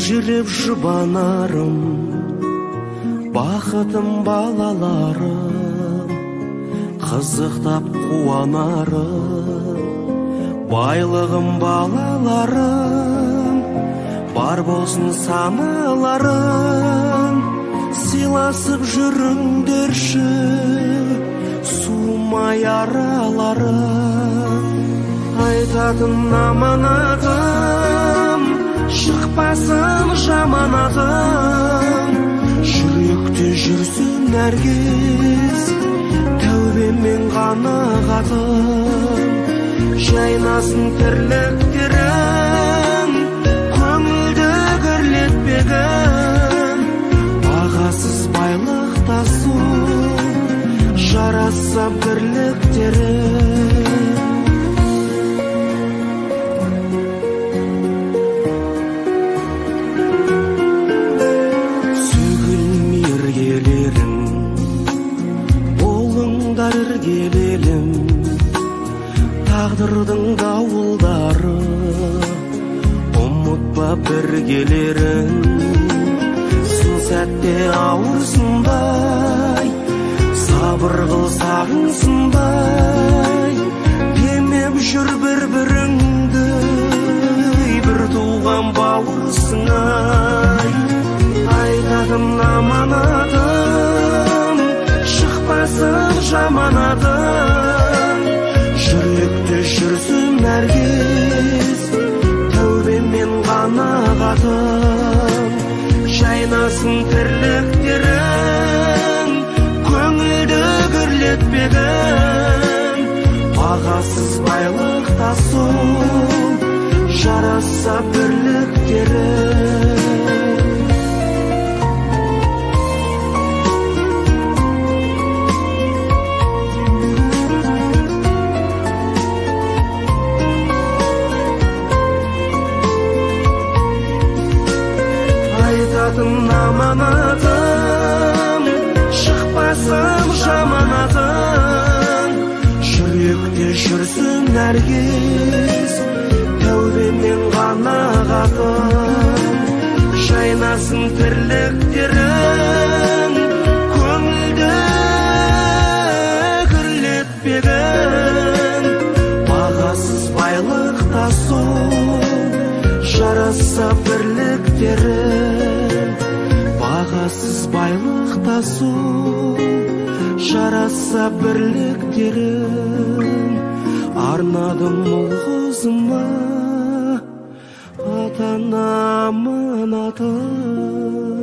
елжіреп жұбанарым, бақытым балаларым, қызықтап қуанарым, байлығым балаларым, бар болсын саналарым, сыйласып жүріңдерші, суымай араларым. Айтатын аманатым, шықпасын жаманатым, жүректе жүрсін әркез, тәубеммен қанағатым, жайнасын тірліктерім, көңілді гүрлетпегім, бағасыз байлық тасу, жараса бірліктерім. Іргелелім, тағдырдың дауылдары, ұмытпа біргелерін, сын сәтте ауырсындай, сабыр қыл сағынсындай, демеп жүр бір-біріңді, бір туған бауырсың-ай. Айтатын аманатым, шықпасын жаманатым, жүректе жүрсін әркез, тәубеммен қанағатым, жайнасын тірліктерім, көңілді гүрлетпегім, бағасыз байлық тасу, жараса бірліктерім. Аманатым, шықпасын жаманатым, жүректе жүрсін әркез, тәубеммен қанағатым, жайнасын тірліктерім, көңілді гүрлетпегім, бағасыз байлық тасу, жараса бірліктерім. Бағасыз байлық тасу, жараса бірліктерім. Арнадым ұл қызыма, ата-ана аманатын.